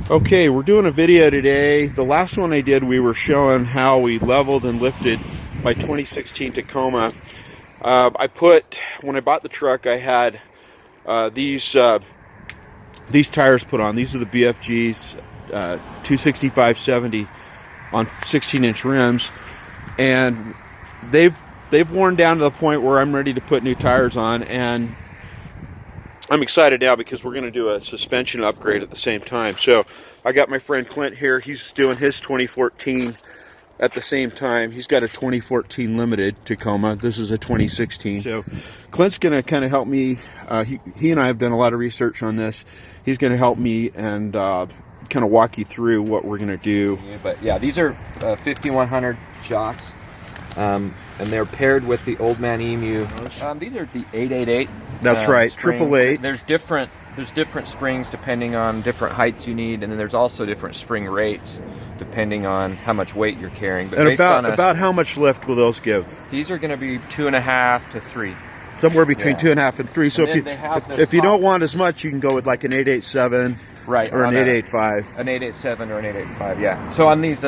Okay, we're doing a video today. The last one I did, we were showing how we leveled and lifted my 2016 Tacoma. When I bought the truck, I had these tires put on. These are the BFGs 265/70 on 16-inch rims, and they've worn down to the point where I'm ready to put new tires on, and I'm excited now because we're going to do a suspension upgrade at the same time. So I got my friend Clint here. He's doing his 2014 at the same time. He's got a 2014 Limited Tacoma. This is a 2016. So Clint's going to kind of help me. He and I have done a lot of research on this. He's going to help me and kind of walk you through what we're going to do. But yeah, these are 5100 shocks. And they're paired with the Old Man Emu. These are the 888. That's right, springs. 888. There's different springs depending on different heights you need, and then there's also different spring rates depending on how much weight you're carrying. But and about how much lift will those give? These are going to be 2.5 to 3. Somewhere between 2.5 and 3. So if you don't want as much, you can go with like an 887, right, or an 885. An 887 or an 885, yeah. So on these.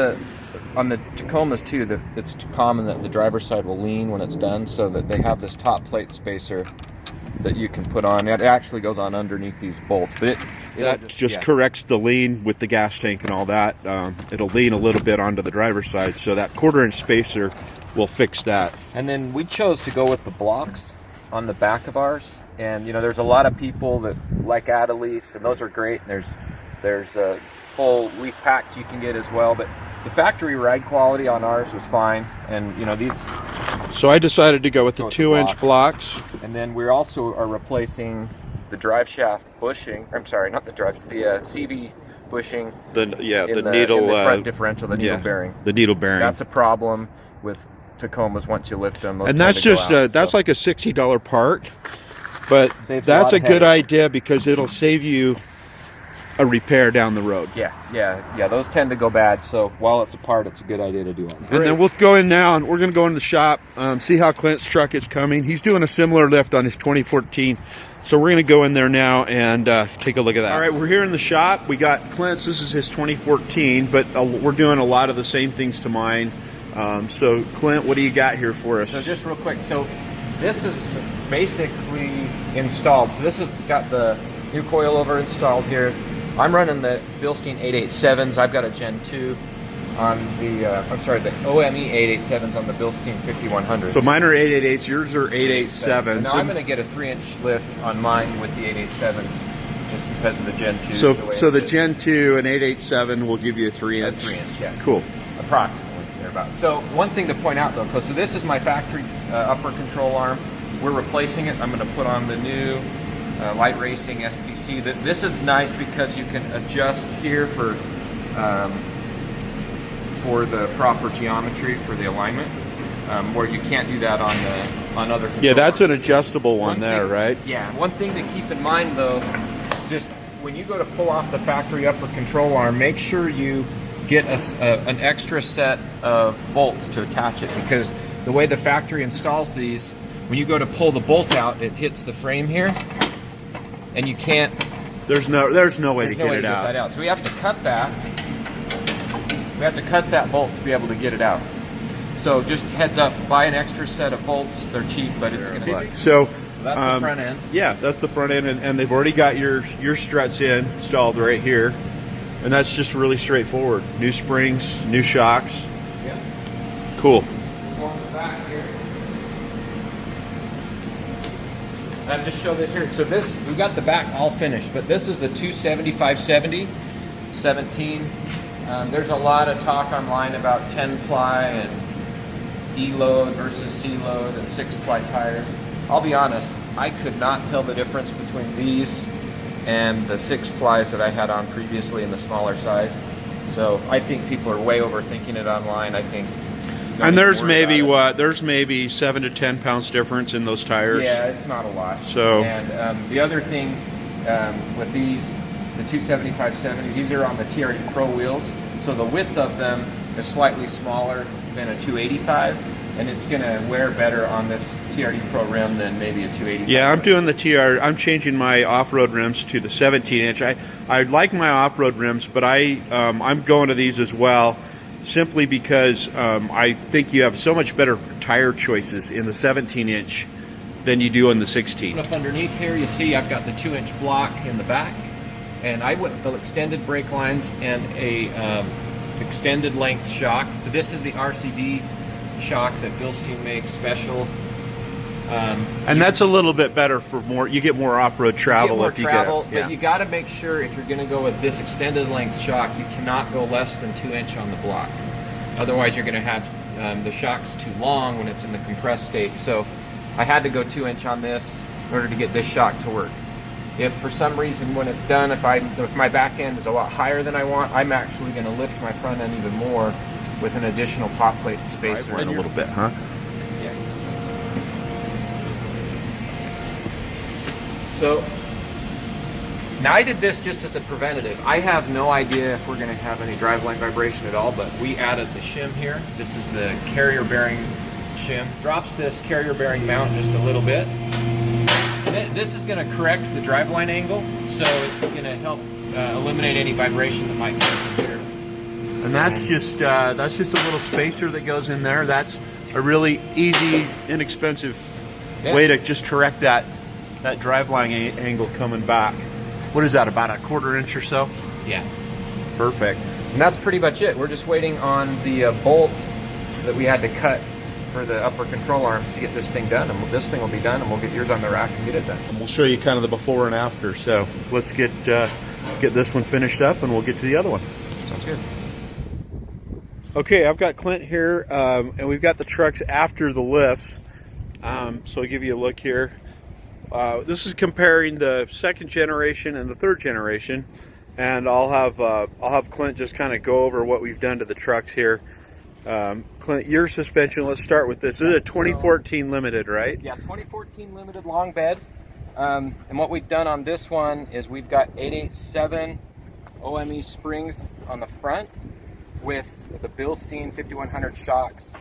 On the Tacomas too, it's common that the driver's side will lean when it's done, so that they have this top plate spacer that you can put on. It actually goes on underneath these bolts, but that just corrects the lean with the gas tank and all that. It'll lean a little bit onto the driver's side, so that 1/4-inch spacer will fix that. And then we chose to go with the blocks on the back of ours, and there's a lot of people that like add leafs, and those are great. And there's full leaf packs you can get as well, but the factory ride quality on ours was fine, and these. So I decided to go with the 2-inch blocks. And then we also are replacing the drive shaft bushing. I'm sorry, not the drive, the CV bushing. The needle, in the front differential, the needle bearing. The needle bearing. That's a problem with Tacomas once you lift them. And that's just that's like a $60 part, but that's a good idea because it'll save you a repair down the road. Yeah. Those tend to go bad, so while it's apart, it's a good idea to do it. And then we'll go in now, and we're going to go into the shop, see how Clint's truck is coming. He's doing a similar lift on his 2014, so we're going to go in there now and take a look at that. All right, we're here in the shop. We got Clint's. This is his 2014, but we're doing a lot of the same things to mine. So Clint, what do you got here for us? So just real quick, so this is basically installed. So this has got the new coilover installed here. I'm running the Bilstein 887s. I've got a Gen 2 on the, the OME 887s on the Bilstein 5100. So mine are 888s, yours are 887s. Now I'm going to get a 3-inch lift on mine with the 887s just because of the Gen 2. So the Gen 2 and 887 will give you a 3-inch? A 3-inch, yeah. Cool. Approximately, thereabouts. So one thing to point out though, so this is my factory upper control arm. We're replacing it. I'm going to put on the new light racing Spc. This is nice because you can adjust here for the proper geometry for the alignment, where you can't do that on other control. Yeah, that's an adjustable one there, right? Yeah. One thing to keep in mind though, just when you go to pull off the factory upper control arm, make sure you get an extra set of bolts to attach it, because the way the factory installs these, when you go to pull the bolt out, it hits the frame here, and you can't. There's no way to get it out. So we have to cut that. We have to cut that bolt to be able to get it out. So just heads up, buy an extra set of bolts. They're cheap, but it's going to be. So that's the front end. Yeah, that's the front end, and they've already got your struts installed right here, and that's just really straightforward. New springs, new shocks. Yeah. Cool. Along the back here. And just show this here. So this, we got the back all finished, but this is the 275/70 17. There's a lot of talk online about 10-ply and E-load versus C-load and 6-ply tires. I'll be honest, I could not tell the difference between these and the 6-plies that I had on previously in the smaller size. So I think people are way overthinking it online. I think. And there's maybe 7 to 10 pounds difference in those tires. Yeah, it's not a lot. So. And the other thing with these, the 275/70s, these are on the Trd Pro Wheels, so the width of them is slightly smaller than a 285, and it's going to wear better on this TRD Pro rim than maybe a 285. Yeah, I'm doing the TR. I'm changing my off-road rims to the 17-inch. I like my off-road rims, but I'm going to these as well, simply because I think you have so much better tire choices in the 17-inch than you do in the 16. Up underneath here, you see I've got the 2-inch block in the back, and I went with the extended brake lines and a extended length shock. So this is the RCD shock that Bilstein makes special. And that's a little bit better for more. You get more off-road travel if you get it. But you got to make sure if you're going to go with this extended length shock, you cannot go less than 2-inch on the block. Otherwise, you're going to have the shock's too long when it's in the compressed state. So I had to go 2-inch on this in order to get this shock to work. If for some reason when it's done, if my back end is a lot higher than I want, I'm actually going to lift my front end even more with an additional pot plate spacer. In a little bit, huh? Yeah. So now I did this just as a preventative. I have no idea if we're going to have any driveline vibration at all, but we added the shim here. This is the carrier bearing shim. Drops this carrier bearing mount just a little bit. This is going to correct the driveline angle, so it's going to help eliminate any vibration that might come from here. And that's just a little spacer that goes in there. That's a really easy, inexpensive way to just correct that driveline angle coming back. What is that, about a 1/4 inch or so? Yeah. Perfect. And that's pretty much it. We're just waiting on the bolts that we had to cut for the upper control arms to get this thing done, and this thing will be done, and we'll get yours on the rack and get it done. And we'll show you kind of the before and after. So let's get this one finished up, and we'll get to the other one. Sounds good. Okay, I've got Clint here, and we've got the trucks after the lifts. So I'll give you a look here. This is comparing the 2nd generation and the 3rd generation, and I'll have Clint just kind of go over what we've done to the trucks here. Clint, your suspension, let's start with this. This is a 2014 Limited, right? Yeah, 2014 Limited long bed. And what we've done on this one is we've got 887 OME springs on the front with the Bilstein 5100 shocks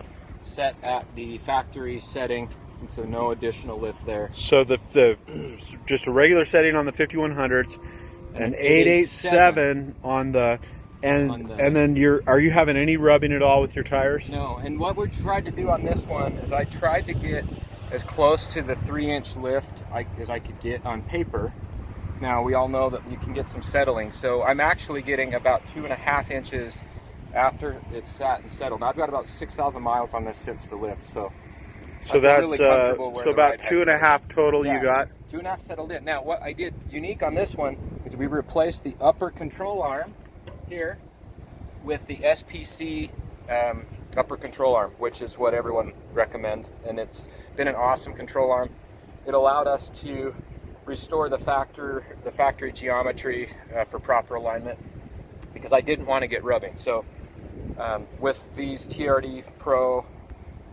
set at the factory setting, and so no additional lift there. So the just a regular setting on the 5100s, and 887 on the and then are you having any rubbing at all with your tires? No. And what we tried to do on this one is I tried to get as close to the 3-inch lift as I could get on paper. Now we all know that you can get some settling, so I'm actually getting about 2.5 inches after it's sat and settled. Now I've got about 6,000 miles on this since the lift, so that's really so about 2.5 total. Yeah, you got 2.5 settled in. Now what I did unique on this one is we replaced the upper control arm here with the SPC upper control arm, which is what everyone recommends, and it's been an awesome control arm. It allowed us to restore the factory geometry for proper alignment, because I didn't want to get rubbing. So with these TRD Pro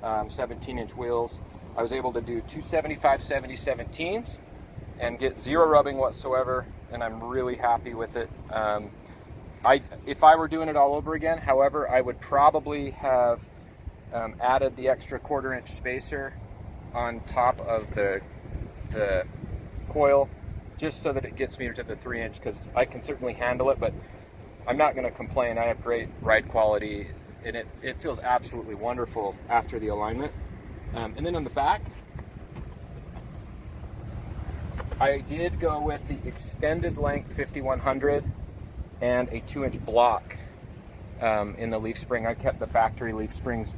17-inch wheels, I was able to do 275/70/17s and get 0 rubbing whatsoever, and I'm really happy with it. If I were doing it all over again, however, I would probably have added the extra 1/4 inch spacer on top of the coil, just so that it gets me to the 3-inch, because I can certainly handle it, but I'm not going to complain. I have great ride quality, and it feels absolutely wonderful after the alignment. And then on the back, I did go with the extended length 5100 and a 2-inch block in the leaf spring. I kept the factory leaf springs.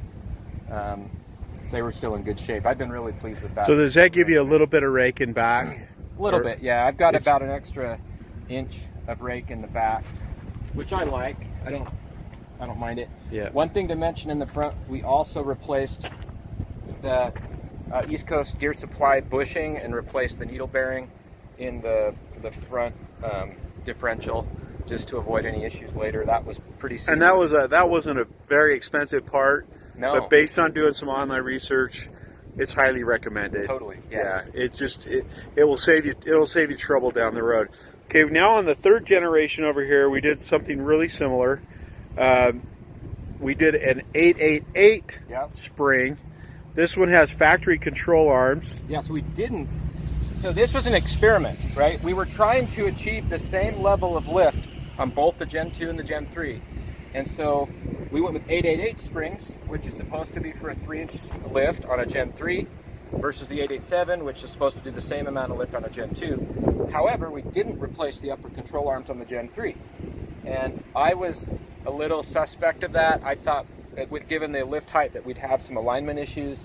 They were still in good shape. I've been really pleased with that. So does that give you a little bit of raking back? A little bit, yeah. I've got about an extra inch of rake in the back, which I like. I don't mind it. Yeah. One thing to mention in the front, we also replaced the East Coast Gear Supply bushing and replaced the needle bearing in the front differential, just to avoid any issues later. That was pretty serious. And that wasn't a very expensive part. No. But based on doing some online research, it's highly recommended. Totally. Yeah. It will save you trouble down the road. Okay, now on the 3rd generation over here, we did something really similar. We did an 888 spring This one has factory control arms. Yeah, so we didn't. So this was an experiment, right? We were trying to achieve the same level of lift on both the Gen 2 and the Gen 3. And so we went with 888 springs, which is supposed to be for a 3-inch lift on a Gen 3, versus the 887, which is supposed to do the same amount of lift on a Gen 2. However, we didn't replace the upper control arms on the Gen 3. And I was a little suspect of that. I thought that with given the lift height that we'd have some alignment issues.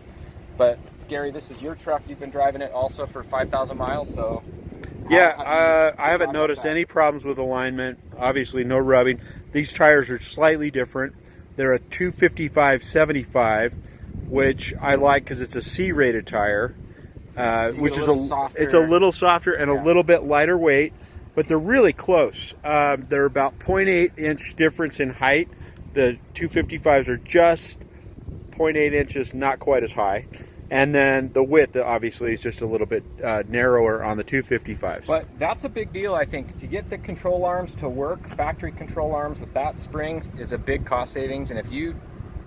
But Gary, this is your truck. You've been driving it also for 5,000 miles, so. Yeah, I haven't noticed any problems with alignment. Obviously, no rubbing. These tires are slightly different. They're a 255/75, which I like because it's a C-rated tire, which is it's a little softer and a little bit lighter weight. But they're really close. They're about 0.8-inch difference in height. The 255s are just 0.8 inches, not quite as high. And then the width, obviously, is just a little bit narrower on the 255s. But that's a big deal, I think. To get the control arms to work, factory control arms with that spring is a big cost savings. And if you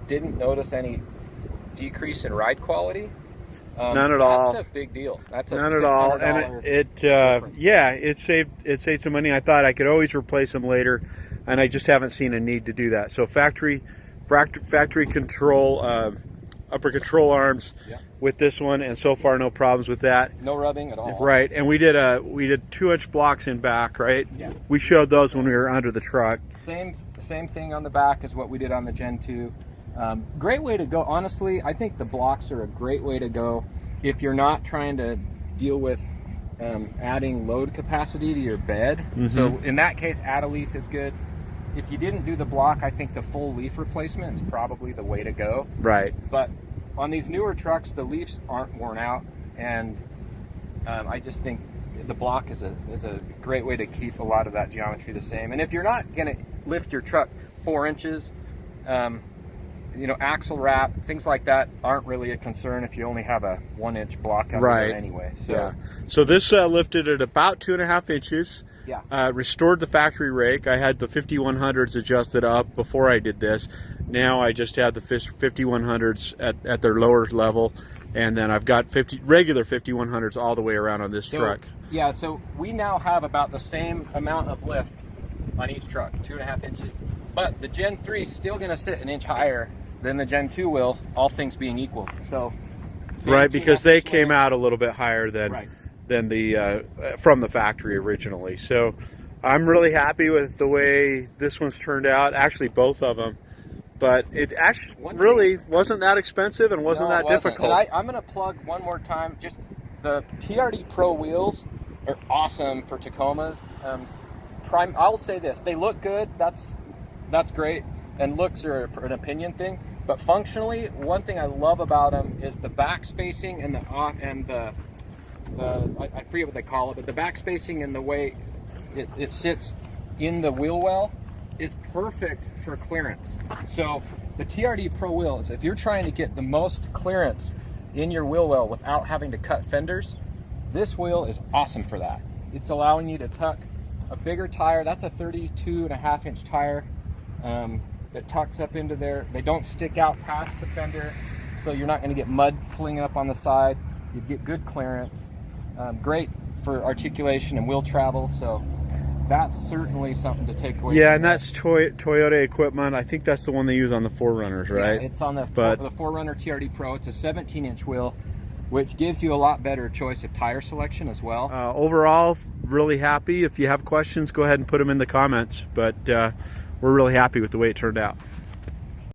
didn't notice any decrease in ride quality, none at all. That's a big deal. That's a none at all. And it saved some money. I thought I could always replace them later, and I just haven't seen a need to do that. So factory control, upper control arms with this one, and so far no problems with that. No rubbing at all. Right, and we did 2-inch blocks in back, right? Yeah. We showed those when we were under the truck. Same thing on the back as what we did on the Gen 2. Great way to go. Honestly, I think the blocks are a great way to go if you're not trying to deal with adding load capacity to your bed. Mm-hmm. So in that case, add a leaf is good. If you didn't do the block, I think the full leaf replacement is probably the way to go. Right. But on these newer trucks, the leaves aren't worn out, and I just think the block is a great way to keep a lot of that geometry the same. And if you're not going to lift your truck 4 inches, axle wrap, things like that aren't really a concern if you only have a 1-inch block out there anyway. So, yeah. So this lifted at about 2.5 inches. Yeah. Restored the factory rake. I had the 5100s adjusted up before I did this. Now I just have the 5100s at their lower level, and then I've got regular 5100s all the way around on this truck. Yeah, so we now have about the same amount of lift on each truck, 2.5 inches. But the Gen 3 is still going to sit 1 inch higher than the Gen 2 will, all things being equal. So, right, because they came out a little bit higher than the from the factory originally. So I'm really happy with the way this one's turned out. Actually, both of them. But it actually really wasn't that expensive and wasn't that difficult. And I'm going to plug one more time. Just the Trd Pro Wheels are awesome for Tacomas. I'll say this: they look good. That's great. And looks are an opinion thing. But functionally, one thing I love about them is the back spacing and the I forget what they call it, but the back spacing and the way it sits in the wheel well is perfect for clearance. So the Trd Pro Wheels, if you're trying to get the most clearance in your wheel well without having to cut fenders, this wheel is awesome for that. It's allowing you to tuck a bigger tire. That's a 32.5-inch tire that tucks up into there. They don't stick out past the fender, so you're not going to get mud flinging up on the side. You get good clearance. Great for articulation and wheel travel, so that's certainly something to take away. Yeah, and that's Toyota equipment. I think that's the one they use on the 4Runners, right? Yeah, it's on the 4Runner Trd Pro. It's a 17-inch wheel, which gives you a lot better choice of tire selection as well. Overall, really happy. If you have questions, go ahead and put them in the comments, but we're really happy with the way it turned out.